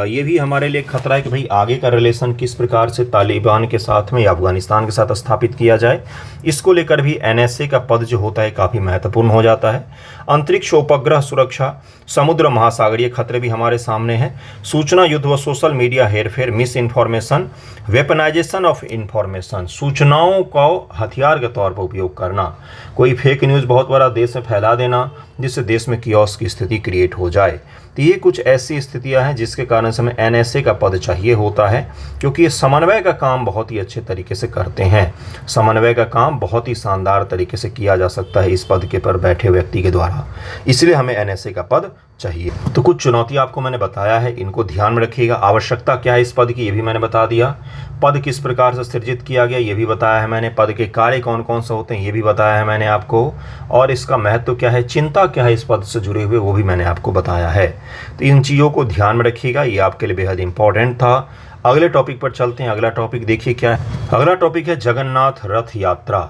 ये भी हमारे लिए खतरा है कि भाई आगे का रिलेशन किस प्रकार से तालिबान के साथ में या अफगानिस्तान के साथ स्थापित किया जाए। इसको लेकर भी NSA का पद जो होता है काफ़ी महत्वपूर्ण हो जाता है। अंतरिक्ष उपग्रह सुरक्षा, समुद्र महासागरीय खतरे भी हमारे सामने हैं। सूचना युद्ध व सोशल मीडिया हेरफेर, miss information, weaponisation of information, सूचनाओं को हथियार के तौर पर उपयोग करना, कोई फेक न्यूज़ बहुत बड़ा देश में फैला देना जिससे देश में कियोस्क की स्थिति क्रिएट हो जाए। तो ये कुछ ऐसी स्थितियां हैं जिसके कारण से हमें NSA का पद चाहिए होता है, क्योंकि ये समन्वय का काम बहुत ही अच्छे तरीके से करते हैं। समन्वय का काम बहुत ही शानदार तरीके से किया जा सकता है इस पद के पर बैठे व्यक्ति के द्वारा, इसलिए हमें NSA का पद चाहिए। तो कुछ चुनौतियां आपको मैंने बताया है, इनको ध्यान में रखिएगा। आवश्यकता क्या है इस पद की, ये भी मैंने बता दिया। पद किस प्रकार से सृजित किया गया, ये भी बताया है मैंने। पद के कार्य कौन कौन से होते हैं, ये भी बताया है मैंने आपको। और इसका महत्व क्या है, चिंता क्या है इस पद से जुड़े हुए, वो भी मैंने आपको बताया है। तो इन चीज़ों को ध्यान में रखिएगा, ये आपके लिए बेहद इंपॉर्टेंट था। अगले टॉपिक पर चलते हैं। अगला टॉपिक देखिए क्या है। अगला टॉपिक है जगन्नाथ रथ यात्रा।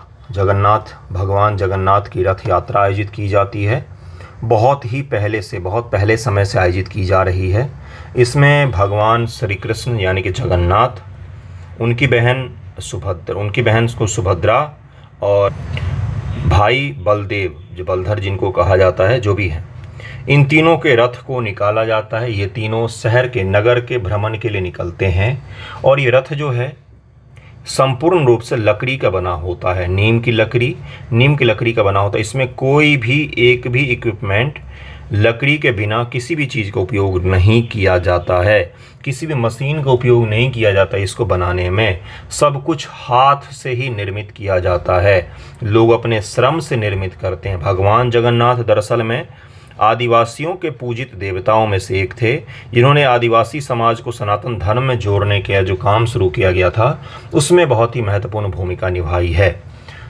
भगवान जगन्नाथ की रथ यात्रा आयोजित की जाती है। बहुत पहले समय से आयोजित की जा रही है। इसमें भगवान श्री कृष्ण यानी कि जगन्नाथ, उनकी बहन को सुभद्रा और भाई बलदेव, जो बलधर जिनको कहा जाता है, जो भी है, इन तीनों के रथ को निकाला जाता है। ये तीनों नगर के भ्रमण के लिए निकलते हैं। और ये रथ जो है संपूर्ण रूप से लकड़ी का बना होता है, नीम की लकड़ी का बना होता है। इसमें कोई भी एक भी इक्विपमेंट लकड़ी के बिना किसी भी चीज़ का उपयोग नहीं किया जाता है, किसी भी मशीन का उपयोग नहीं किया जाता इसको बनाने में। सब कुछ हाथ से ही निर्मित किया जाता है, लोग अपने श्रम से निर्मित करते हैं। भगवान जगन्नाथ दरअसल में आदिवासियों के पूजित देवताओं में से एक थे, जिन्होंने आदिवासी समाज को सनातन धर्म में जोड़ने के जो काम शुरू किया गया था, उसमें बहुत ही महत्वपूर्ण भूमिका निभाई है।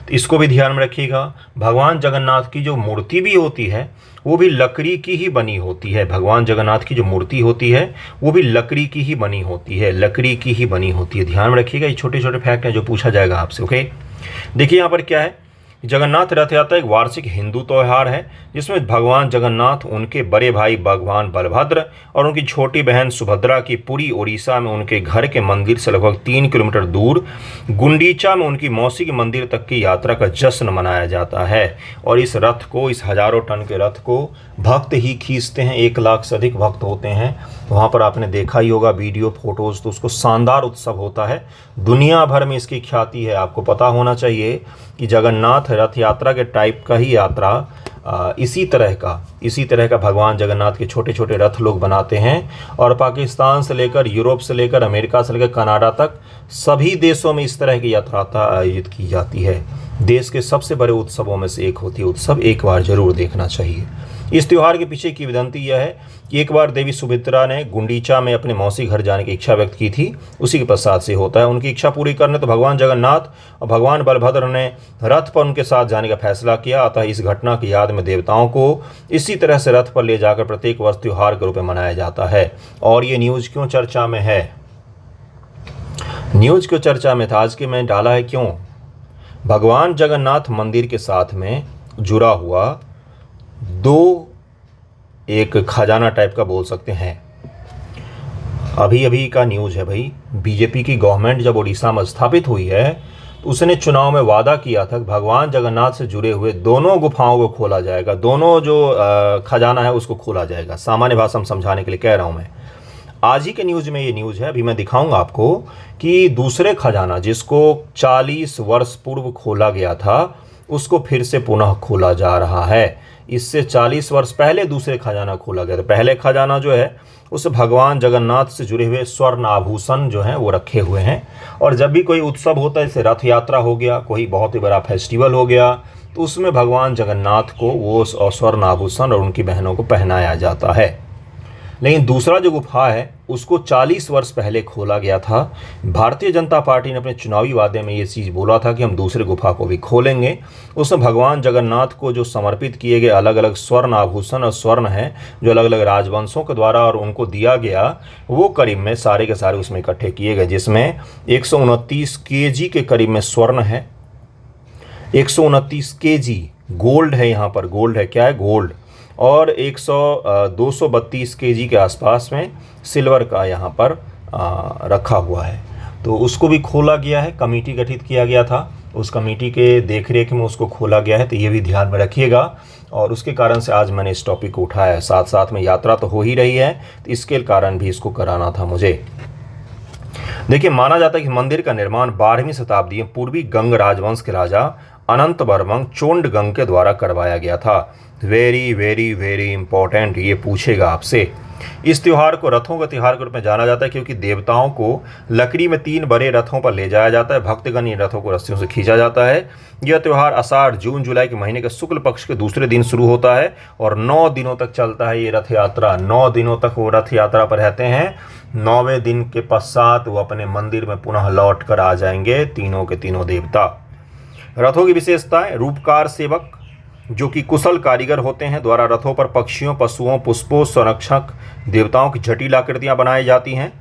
तो इसको भी ध्यान में रखिएगा। भगवान जगन्नाथ की जो मूर्ति भी होती है वो भी लकड़ी की ही बनी होती है। भगवान जगन्नाथ की जो मूर्ति होती है वो भी लकड़ी की ही बनी होती है, ध्यान में रखिएगा। ये छोटे छोटे फैक्ट हैं जो पूछा जाएगा आपसे, ओके। देखिए यहाँ पर क्या है, जगन्नाथ रथ यात्रा एक वार्षिक हिंदू त्यौहार है, जिसमें भगवान जगन्नाथ, उनके बड़े भाई भगवान बलभद्र और उनकी छोटी बहन सुभद्रा की पुरी ओडिशा में उनके घर के मंदिर से लगभग 3 किलोमीटर दूर गुंडीचा में उनकी मौसी के मंदिर तक की यात्रा का जश्न मनाया जाता है। और इस हजारों टन के रथ को भक्त ही खींचते हैं, 1 लाख से अधिक भक्त होते हैं। वहाँ पर आपने देखा ही होगा वीडियो फोटोज़, तो उसको शानदार उत्सव होता है, दुनिया भर में इसकी ख्याति है। आपको पता होना चाहिए कि जगन्नाथ रथ यात्रा के टाइप का ही यात्रा इसी तरह का भगवान जगन्नाथ के छोटे छोटे रथ लोग बनाते हैं। और पाकिस्तान से लेकर, यूरोप से लेकर, अमेरिका से लेकर कनाडा तक सभी देशों में इस तरह की यात्रा आयोजित की जाती है। देश के सबसे बड़े उत्सवों में से एक होती है उत्सव, एक बार जरूर देखना चाहिए। इस त्यौहार के पीछे की विदंती यह है कि एक बार देवी सुभद्रा ने गुंडीचा में अपने मौसी घर जाने की इच्छा व्यक्त की थी, उसी के पश्चात से होता है। उनकी इच्छा पूरी करने तो भगवान जगन्नाथ और भगवान बलभद्र ने रथ पर उनके साथ जाने का फैसला किया। अतः इस घटना की याद में देवताओं को इसी तरह से रथ पर ले जाकर प्रत्येक वर्ष त्यौहार के रूप में मनाया जाता है। और ये न्यूज़ क्यों चर्चा में है, था आज के मैं डाला है क्यों, भगवान जगन्नाथ मंदिर के साथ में जुड़ा हुआ एक खजाना टाइप का बोल सकते हैं। अभी का न्यूज़ है भाई, बीजेपी की गवर्नमेंट जब उड़ीसा में स्थापित हुई है तो उसने चुनाव में वादा किया था कि भगवान जगन्नाथ से जुड़े हुए दोनों गुफाओं को खोला जाएगा, दोनों जो खजाना है उसको खोला जाएगा। सामान्य भाषा में समझाने के लिए कह रहा हूँ मैं। आज ही के न्यूज़ में ये न्यूज़ है, अभी मैं दिखाऊंगा आपको कि दूसरे खजाना जिसको 40 वर्ष पूर्व खोला गया था उसको फिर से पुनः खोला जा रहा है। इससे 40 वर्ष पहले दूसरे खजाना खोला गया था। पहले खजाना जो है उस भगवान जगन्नाथ से जुड़े हुए स्वर्ण आभूषण जो हैं वो रखे हुए हैं। और जब भी कोई उत्सव होता है, जैसे रथ यात्रा हो गया, कोई बहुत ही बड़ा फेस्टिवल हो गया, तो उसमें भगवान जगन्नाथ को वो स्वर्ण आभूषण और उनकी बहनों को पहनाया जाता है। लेकिन दूसरा जो गुफा है उसको 40 वर्ष पहले खोला गया था। भारतीय जनता पार्टी ने अपने चुनावी वादे में ये चीज़ बोला था कि हम दूसरे गुफा को भी खोलेंगे। उसमें भगवान जगन्नाथ को जो समर्पित किए गए अलग अलग स्वर्ण आभूषण और स्वर्ण हैं जो अलग अलग राजवंशों के द्वारा और उनको दिया गया, वो करीब में सारे के सारे उसमें इकट्ठे किए गए, जिसमें 129 kg के करीब में स्वर्ण है, 129 kg गोल्ड है, यहाँ पर गोल्ड है, क्या है, गोल्ड, और 232 kg के आसपास में सिल्वर का यहाँ पर रखा हुआ है। तो उसको भी खोला गया है, कमेटी गठित किया गया था, उस कमेटी के देखरेख में उसको खोला गया है। तो ये भी ध्यान में रखिएगा, और उसके कारण से आज मैंने इस टॉपिक को उठाया है। साथ साथ में यात्रा तो हो ही रही है, तो इसके कारण भी इसको कराना था मुझे। देखिए, माना जाता है कि मंदिर का निर्माण 12वीं शताब्दी में पूर्वी गंग राजवंश के राजा अनंत वर्मन चोंडगंग के द्वारा करवाया गया था। वेरी वेरी वेरी इंपॉर्टेंट, ये पूछेगा आपसे। इस त्यौहार को रथों का त्यौहार के रूप में जाना जाता है, क्योंकि देवताओं को लकड़ी में 3 बड़े रथों पर ले जाया जाता है। भक्तगण इन रथों को रस्सियों से खींचा जाता है। यह त्यौहार आषाढ़, जून, जुलाई के महीने के शुक्ल पक्ष के दूसरे दिन शुरू होता है और 9 दिनों तक चलता है ये रथ यात्रा। 9 दिनों तक वो रथ यात्रा पर रहते हैं। 9वें दिन के पश्चात वो अपने मंदिर में पुनः लौट कर आ जाएंगे, तीनों के तीनों देवता। रथों की विशेषताएं: रूपकार सेवक जो कि कुशल कारीगर होते हैं द्वारा रथों पर पक्षियों, पशुओं, पुष्पों, संरक्षक देवताओं की जटिल आकृतियां बनाई जाती हैं।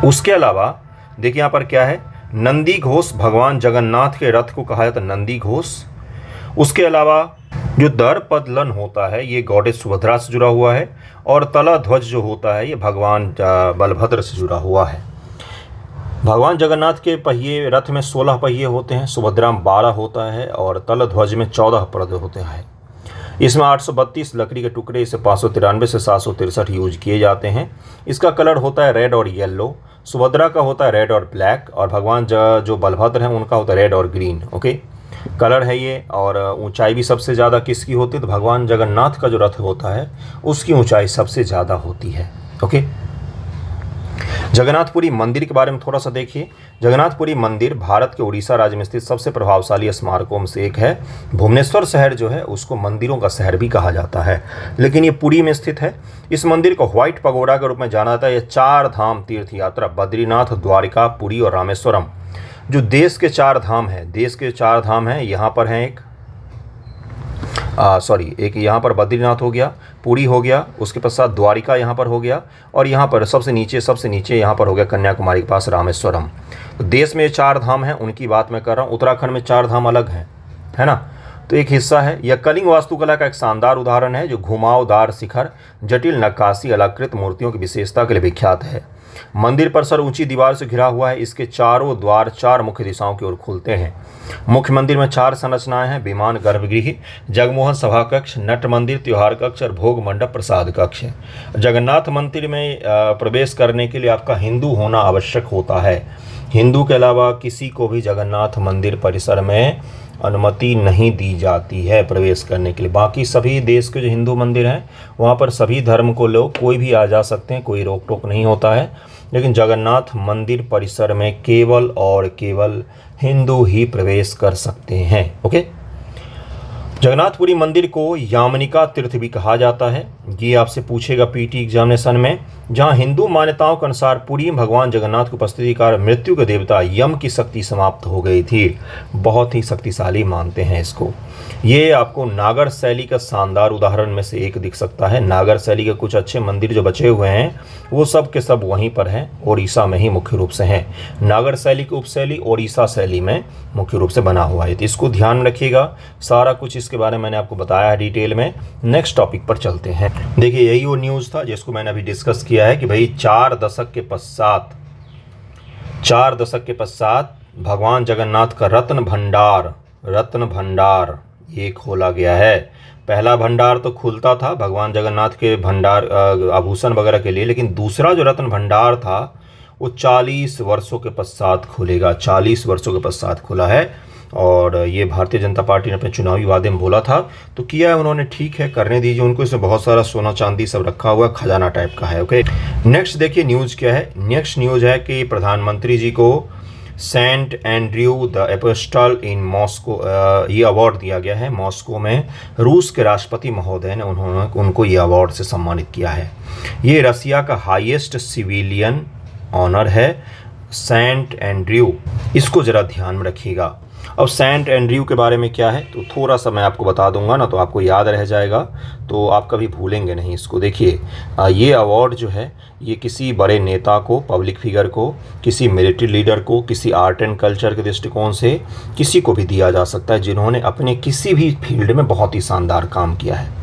उसके अलावा देखिए यहाँ पर क्या है, नंदी घोष, भगवान जगन्नाथ के रथ को कहा जाता है नंदी घोष। उसके अलावा जो दर्पदलन होता है ये गॉडेस सुभद्रा से जुड़ा हुआ है, और तला ध्वज जो होता है ये भगवान बलभद्र से जुड़ा हुआ है। भगवान जगन्नाथ के पहिए, रथ में 16 पहिए होते हैं, सुभद्रा में 12 होता है, और तल ध्वज में 14 पद होते हैं। इसमें 832 लकड़ी के टुकड़े इसे 593 से 763 यूज किए जाते हैं। इसका कलर होता है रेड और येलो। सुभद्रा का होता है रेड और ब्लैक, और भगवान जो बलभद्र हैं उनका होता है रेड और ग्रीन। ओके, कलर है ये। और ऊंचाई भी सबसे ज़्यादा किसकी होती है, तो भगवान जगन्नाथ का जो रथ होता है उसकी ऊंचाई सबसे ज़्यादा होती है। ओके, जगन्नाथपुरी मंदिर के बारे में थोड़ा सा देखिए। जगन्नाथपुरी मंदिर भारत के उड़ीसा राज्य में स्थित सबसे प्रभावशाली स्मारकों में से एक है। भुवनेश्वर शहर जो है उसको मंदिरों का शहर भी कहा जाता है, लेकिन ये पुरी में स्थित है। इस मंदिर को व्हाइट पगोडा के रूप में जाना जाता है। यह 4 धाम तीर्थ यात्रा बद्रीनाथ, द्वारिका, पुरी और रामेश्वरम जो देश के 4 धाम हैं, देश के 4 धाम हैं, यहाँ पर हैं एक यहाँ पर बद्रीनाथ हो गया, पुरी हो गया, उसके पश्चात द्वारिका यहाँ पर हो गया, और यहाँ पर सबसे नीचे यहाँ पर हो गया कन्याकुमारी के पास रामेश्वरम। तो देश में 4 धाम हैं, उनकी बात मैं कर रहा हूँ। उत्तराखंड में 4 धाम अलग हैं, है ना। तो एक हिस्सा है। यह कलिंग वास्तुकला का एक शानदार उदाहरण है जो घुमावदार शिखर, जटिल नक्काशी, अलंकृत मूर्तियों की विशेषता के लिए विख्यात है। मंदिर परिसर ऊंची दीवार से घिरा हुआ है। इसके चारों द्वार 4 मुख्य दिशाओं की ओर खुलते हैं। मुख्य मंदिर में 4 संरचनाएं हैं: विमान गर्भगृह, जगमोहन सभा कक्ष, नट मंदिर, त्योहार कक्ष और भोग मंडप प्रसाद कक्ष है। जगन्नाथ मंदिर में प्रवेश करने के लिए आपका हिंदू होना आवश्यक होता है। हिंदू के अलावा किसी को भी जगन्नाथ मंदिर परिसर में अनुमति नहीं दी जाती है प्रवेश करने के लिए। बाकी सभी देश के जो हिंदू मंदिर हैं वहाँ पर सभी धर्म को लोग कोई भी आ जा सकते हैं, कोई रोक टोक नहीं होता है। लेकिन जगन्नाथ मंदिर परिसर में केवल और केवल हिंदू ही प्रवेश कर सकते हैं। ओके, जगन्नाथपुरी मंदिर को यामनिका तीर्थ भी कहा जाता है। ये आपसे पूछेगा पीटी एग्जामिनेशन में। जहाँ हिंदू मान्यताओं के अनुसार पुरी में भगवान जगन्नाथ की उपस्थिति के कारण मृत्यु के देवता यम की शक्ति समाप्त हो गई थी। बहुत ही शक्तिशाली मानते हैं इसको। ये आपको नागर शैली का शानदार उदाहरण में से एक दिख सकता है। नागर शैली के कुछ अच्छे मंदिर जो बचे हुए हैं वो सब के सब वहीं पर हैं, ओडिशा में ही मुख्य रूप से हैं। नागर शैली की उपशैली ओडिशा शैली में मुख्य रूप से बना हुआ है। तो इसको ध्यान में रखिएगा। सारा कुछ इसके बारे में मैंने आपको बताया है डिटेल में। नेक्स्ट टॉपिक पर चलते हैं। देखिए, यही वो न्यूज़ था जिसको मैंने अभी डिस्कस किया है कि भाई 4 दशक के पश्चात भगवान जगन्नाथ का रत्न भंडार ये खोला गया है। पहला भंडार तो खुलता था भगवान जगन्नाथ के भंडार आभूषण वगैरह के लिए, लेकिन दूसरा जो रत्न भंडार था वो 40 वर्षों के पश्चात खुलेगा। 40 वर्षों के पश्चात खुला है, और ये भारतीय जनता पार्टी ने अपने चुनावी वादे में बोला था तो किया है उन्होंने। ठीक है, करने दीजिए उनको। इसमें बहुत सारा सोना चांदी सब रखा हुआ, खजाना टाइप का है। ओके, नेक्स्ट देखिए न्यूज़ क्या है। नेक्स्ट न्यूज़ है कि प्रधानमंत्री जी को Saint Andrew the Apostle in Moscow, ये अवार्ड दिया गया है मॉस्को में। रूस के राष्ट्रपति महोदय ने उनको ये अवार्ड से सम्मानित किया है। ये रसिया का हाईएस्ट सिविलियन ऑनर है, सेंट एंड्रयू। इसको ज़रा ध्यान में रखिएगा। अब सेंट एंड्रयू के बारे में क्या है तो थोड़ा सा मैं आपको बता दूंगा ना, तो आपको याद रह जाएगा, तो आप कभी भूलेंगे नहीं इसको। देखिए, ये अवार्ड जो है ये किसी बड़े नेता को, पब्लिक फिगर को, किसी मिलिट्री लीडर को, किसी आर्ट एंड कल्चर के दृष्टिकोण से किसी को भी दिया जा सकता है जिन्होंने अपने किसी भी फील्ड में बहुत ही शानदार काम किया है।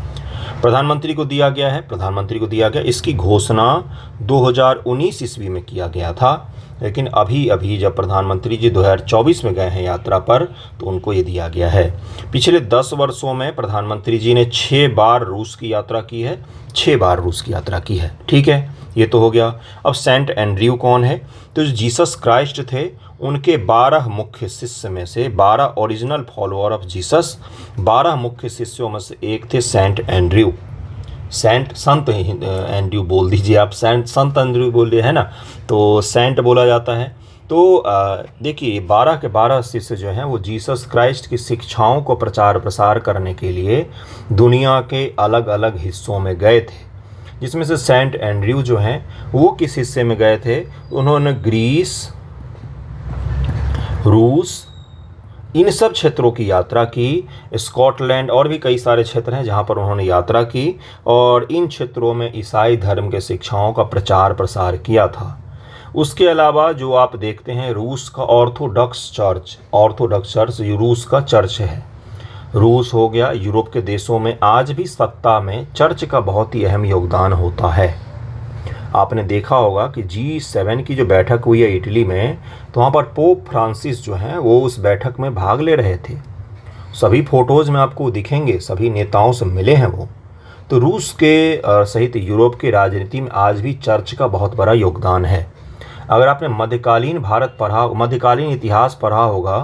प्रधानमंत्री को दिया गया है, प्रधानमंत्री को दिया गया। इसकी घोषणा 2019 ईस्वी में किया गया था, लेकिन अभी जब प्रधानमंत्री जी 2024 में गए हैं यात्रा पर, तो उनको ये दिया गया है। पिछले 10 वर्षों में प्रधानमंत्री जी ने 6 बार रूस की यात्रा की है, 6 बार रूस की यात्रा की है। ठीक है, ये तो हो गया। अब सेंट एंड्रयू कौन है? तो जो जीसस क्राइस्ट थे उनके 12 मुख्य शिष्य में से, 12 ओरिजिनल फॉलोअर ऑफ जीसस, 12 मुख्य शिष्यों में से एक थे सेंट एंड्रयू। संत एंड्रयू बोल दीजिए आप, संत एंड्रयू बोल रहे हैं ना, तो सेंट बोला जाता है। तो देखिए 12 के 12 शिष्य जो हैं वो जीसस क्राइस्ट की शिक्षाओं को प्रचार प्रसार करने के लिए दुनिया के अलग अलग हिस्सों में गए थे, जिसमें से सेंट एंड्रयू जो हैं वो किस हिस्से में गए थे? उन्होंने ग्रीस, रूस, इन सब क्षेत्रों की यात्रा की। स्कॉटलैंड और भी कई सारे क्षेत्र हैं जहां पर उन्होंने यात्रा की, और इन क्षेत्रों में ईसाई धर्म के शिक्षाओं का प्रचार प्रसार किया था। उसके अलावा जो आप देखते हैं रूस का ऑर्थोडॉक्स चर्च ये रूस का चर्च है। रूस हो गया, यूरोप के देशों में आज भी सत्ता में चर्च का बहुत ही अहम योगदान होता है। आपने देखा होगा कि G7 की जो बैठक हुई है इटली में, तो वहाँ पर पोप फ्रांसिस जो हैं वो उस बैठक में भाग ले रहे थे। सभी फोटोज़ में आपको दिखेंगे, सभी नेताओं से मिले हैं वो। तो रूस के सहित यूरोप की राजनीति में आज भी चर्च का बहुत बड़ा योगदान है। अगर आपने मध्यकालीन इतिहास पढ़ा होगा,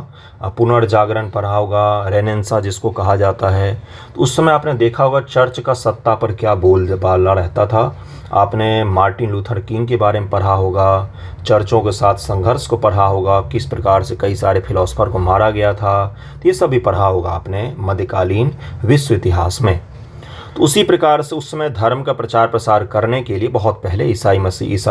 पुनर्जागरण पढ़ा होगा, रेनेसां जिसको कहा जाता है, तो उस समय आपने देखा होगा चर्च का सत्ता पर क्या बोलबाला रहता था। आपने मार्टिन लूथर किंग के बारे में पढ़ा होगा, चर्चों के साथ संघर्ष को पढ़ा होगा, किस प्रकार से कई सारे फिलोसफर को मारा गया था, तो ये सब भी पढ़ा होगा आपने मध्यकालीन विश्व इतिहास में। तो उसी प्रकार से उस समय धर्म का प्रचार प्रसार करने के लिए बहुत पहले ईसा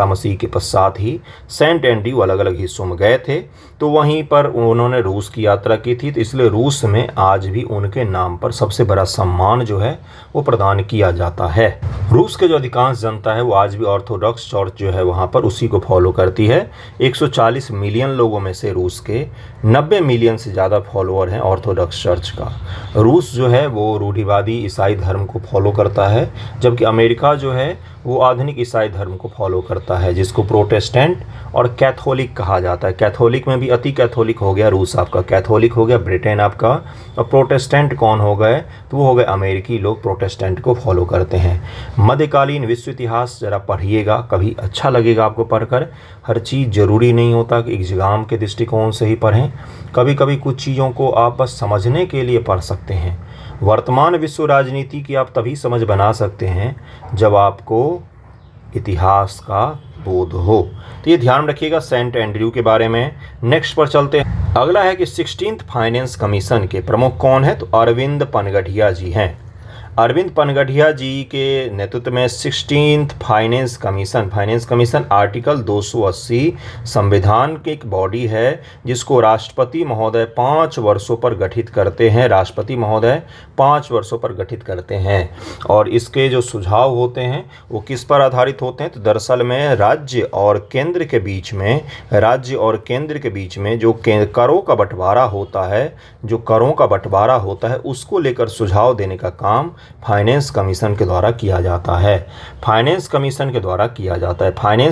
मसीह के पश्चात ही सेंट एंड्रयू अलग अलग हिस्सों में गए थे। तो वहीं पर उन्होंने रूस की यात्रा की थी, तो इसलिए रूस में आज भी उनके नाम पर सबसे बड़ा सम्मान जो है वो प्रदान किया जाता है। रूस के जो अधिकांश जनता है वो आज भी ऑर्थोडॉक्स चर्च जो है वहाँ पर उसी को फॉलो करती है। 140 मिलियन लोगों में से रूस के 90 मिलियन से ज़्यादा फॉलोअर हैं ऑर्थोडॉक्स चर्च का। रूस जो है वो रूढ़िवादी ईसाई धर्म को फॉलो करता है, जबकि अमेरिका जो है वो आधुनिक ईसाई धर्म को फॉलो करता है, जिसको प्रोटेस्टेंट और कैथोलिक कहा जाता है। कैथोलिक में भी अति कैथोलिक हो गया रूस आपका, कैथोलिक हो गया ब्रिटेन आपका, और प्रोटेस्टेंट कौन हो गए? तो वो हो गए अमेरिकी लोग, प्रोटेस्टेंट को फॉलो करते हैं। मध्यकालीन विश्व इतिहास ज़रा पढ़िएगा, कभी अच्छा लगेगा आपको पढ़कर। हर चीज़ ज़रूरी नहीं होता कि एग्ज़ाम के दृष्टिकोण से ही पढ़ें, कभी कभी कुछ चीज़ों को आप बस समझने के लिए पढ़ सकते हैं। वर्तमान विश्व राजनीति की आप तभी समझ बना सकते हैं जब आपको इतिहास का बोध हो। तो ये ध्यान रखिएगा सेंट एंड्रयू के बारे में। नेक्स्ट पर चलते हैं। अगला है कि 16th फाइनेंस कमीशन के प्रमुख कौन है? तो अरविंद पनगढ़िया जी हैं। अरविंद पनगढ़िया जी के नेतृत्व में 16th फाइनेंस कमीशन आर्टिकल 280 संविधान की एक बॉडी है जिसको राष्ट्रपति महोदय 5 वर्षों पर गठित करते हैं। राष्ट्रपति महोदय 5 वर्षों पर गठित करते हैं, और इसके जो सुझाव होते हैं वो किस पर आधारित होते हैं? तो दरअसल में राज्य और केंद्र के बीच में जो करों का बंटवारा होता है, उसको लेकर सुझाव देने का काम फाइनेंस कमीशन के द्वारा किया जाता है। फाइनेंस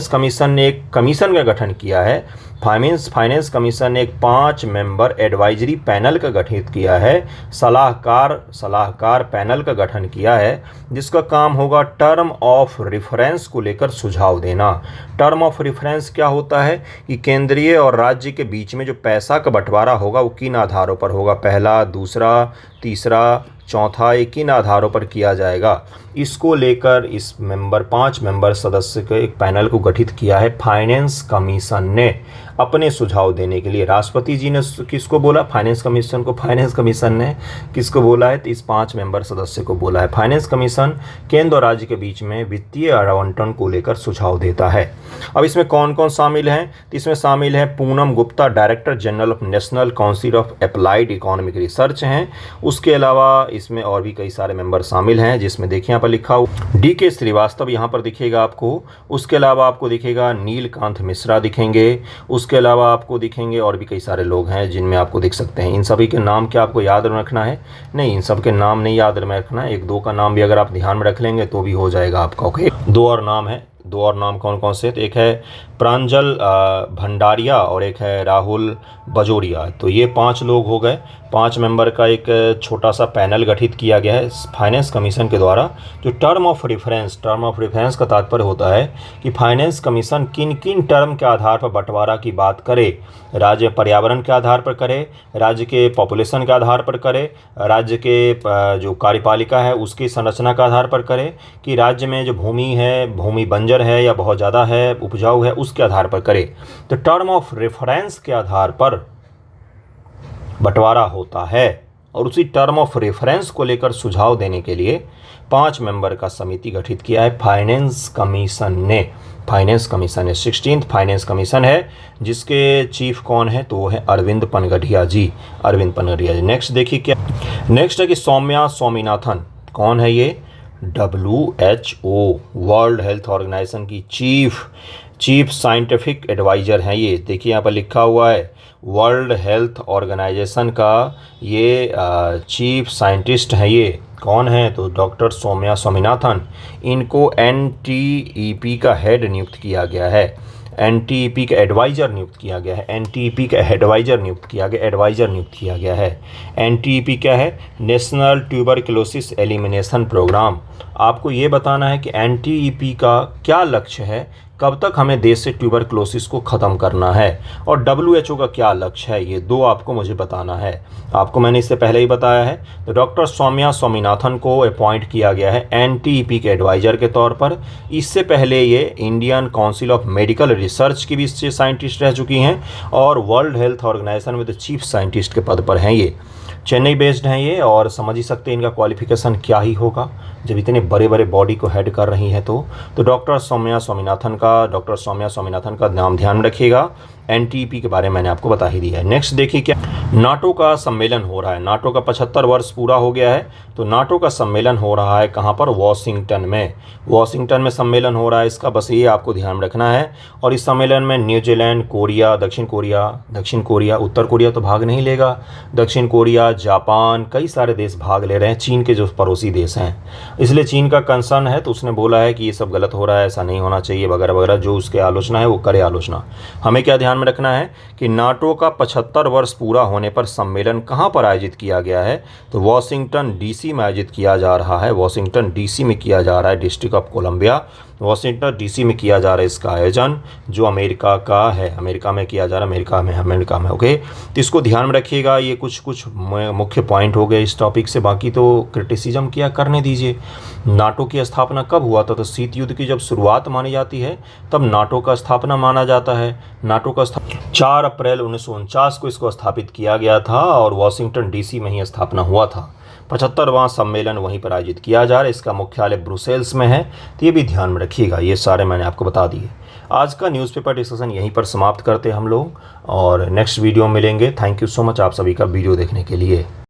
कमीशन ने एक कमीशन का गठन किया है। फाइनेंस कमीशन ने एक 5 मेंबर एडवाइजरी पैनल का गठित किया है, सलाहकार पैनल का गठन किया है, जिसका काम होगा टर्म ऑफ रेफरेंस को लेकर सुझाव देना। टर्म ऑफ रेफरेंस क्या होता है कि केंद्रीय और राज्य के बीच में जो पैसा का बंटवारा होगा वो किन आधारों पर होगा, पहला, दूसरा, तीसरा, चौथा, एक किन आधारों पर किया जाएगा। इसको लेकर इस 5 मेंबर सदस्य के एक पैनल को गठित किया है फाइनेंस कमीशन ने। अपने सुझाव देने के लिए। राष्ट्रपति जी ने किसको बोला? फाइनेंस कमीशन को। फाइनेंस कमीशन ने किसको बोला है? तो इस 5 मेंबर सदस्य को बोला है। फाइनेंस कमीशन केंद्र और राज्य के बीच में वित्तीय आवंटन को लेकर सुझाव देता है। अब इसमें कौन कौन शामिल हैं? तो इसमें शामिल है Poonam Gupta, director general of national council of applied economic research हैं। उसके अलावा इसमें और भी कई सारे मेंबर शामिल हैं, जिसमें देखिए यहाँ पर लिखा हो DK श्रीवास्तव यहाँ पर दिखेगा आपको। उसके अलावा आपको दिखेगा नीलकांत मिश्रा दिखेंगे। उसके अलावा आपको दिखेंगे और भी कई सारे लोग हैं जिनमें आपको दिख सकते हैं। इन सभी के नाम क्या आपको याद रखना है? नहीं, इन सब के नाम नहीं याद रखना है। 1-2 का नाम भी अगर आप ध्यान में रख लेंगे तो भी हो जाएगा आपका। ओके, 2 और नाम है। 2 और नाम कौन कौन से? तो एक है प्रांजल भंडारिया और एक है राहुल बजोरिया। तो ये 5 लोग हो गए। 5 मेंबर का एक छोटा सा पैनल गठित किया गया है फाइनेंस कमीशन के द्वारा। जो टर्म ऑफ रेफरेंस का तात्पर्य होता है कि फाइनेंस कमीशन किन किन टर्म के आधार पर बंटवारा की बात करे। राज्य पर्यावरण के आधार पर करे, राज्य के पॉपुलेशन के आधार पर करे, राज्य के जो कार्यपालिका है उसकी संरचना के आधार पर करे, कि राज्य में जो भूमि है, भूमि बंजर है या बहुत ज़्यादा है, उपजाऊ है, उसके आधार पर करे। तो टर्म ऑफ रेफरेंस के आधार पर बंटवारा होता है। और उसी टर्म ऑफ रेफरेंस को लेकर सुझाव देने के लिए 5 मेंबर का समिति गठित किया है फाइनेंस कमीशन ने। 16th फाइनेंस कमीशन है, जिसके चीफ कौन है? तो वो है अरविंद पनगढ़िया जी। नेक्स्ट देखिए क्या, नेक्स्ट है कि सौम्या स्वामीनाथन। कौन है ये? WHO वर्ल्ड हेल्थ ऑर्गेनाइजेशन की चीफ साइंटिफिक एडवाइज़र हैं ये। देखिए यहाँ पर लिखा हुआ है वर्ल्ड हेल्थ ऑर्गेनाइजेशन का ये चीफ साइंटिस्ट हैं ये। कौन है? तो डॉक्टर सौम्या स्वामीनाथन। इनको NTEP का हेड नियुक्त किया गया है। NTEP का एडवाइज़र नियुक्त किया गया है। NTEP का एडवाइज़र नियुक्त किया गया है। NTEP क्या है? National Tuberculosis Elimination Programme. आपको ये बताना है कि NTEP का क्या लक्ष्य है, कब तक हमें देश से ट्यूबरक्लोसिस को ख़त्म करना है, और WHO का क्या लक्ष्य है। ये 2 आपको मुझे बताना है। आपको मैंने इससे पहले ही बताया है। तो डॉक्टर सौम्या स्वामीनाथन को अपॉइंट किया गया है NTEP के एडवाइज़र के तौर पर। इससे पहले ये Indian council of medical research की भी साइंटिस्ट रह चुकी हैं और वर्ल्ड हेल्थ ऑर्गेनाइजेशन में तो चीफ साइंटिस्ट के पद पर हैं ये। चेन्नई बेस्ड हैं ये, और समझ ही सकते हैं इनका क्वालिफिकेशन क्या ही होगा जब इतने बड़े बड़े बॉडी को हेड कर रही हैं। तो डॉक्टर सौम्या स्वामीनाथन का नाम ध्यान रखिएगा। NTEP के बारे में मैंने आपको बता ही दिया है। नेक्स्ट देखिए क्या, नाटो का सम्मेलन हो रहा है। नाटो का 75 वर्ष पूरा हो गया है। तो नाटो का सम्मेलन हो रहा है कहाँ पर? वॉशिंगटन में सम्मेलन हो रहा है इसका। बस ये आपको ध्यान रखना है। और इस सम्मेलन में न्यूजीलैंड, कोरिया, दक्षिण कोरिया, उत्तर कोरिया तो भाग नहीं लेगा, दक्षिण कोरिया, जापान, कई सारे देश भाग ले रहे हैं। चीन के जो पड़ोसी देश हैं, इसलिए चीन का कंसर्न है। तो उसने बोला है कि ये सब गलत हो रहा है, ऐसा नहीं होना चाहिए वगैरह वगैरह। जो उसके आलोचना है वो करे आलोचना। हमें क्या ध्यान में रखना है कि नाटो का 75 वर्ष पूरा होने पर सम्मेलन कहाँ पर आयोजित किया गया है? तो वॉशिंगटन DC में आयोजित किया जा रहा है। वॉशिंगटन DC में किया जा रहा है, District of Columbia, Washington DC में किया जा रहा है इसका आयोजन, जो अमेरिका का है। अमेरिका में किया जा रहा है, अमेरिका में। ओके, तो इसको ध्यान में रखिएगा। ये कुछ मुख्य पॉइंट हो गए इस टॉपिक से। बाकी तो क्रिटिसिज्म किया करने दीजिए। नाटो की स्थापना कब हुआ था? तो शीत युद्ध की जब शुरुआत मानी जाती है तब नाटो का स्थापना माना जाता है। नाटो का 4 अप्रैल 1949 को इसको स्थापित किया गया था और वॉशिंगटन DC में ही स्थापना हुआ था। 75वां सम्मेलन वहीं पर आयोजित किया जा रहा है। इसका मुख्यालय ब्रुसेल्स में है। तो ये भी ध्यान में रखिएगा। ये सारे मैंने आपको बता दिए। आज का न्यूज़पेपर डिस्कशन यहीं पर समाप्त करते हैं हम लोग, और नेक्स्ट वीडियो में मिलेंगे। थैंक यू सो मच आप सभी का वीडियो देखने के लिए।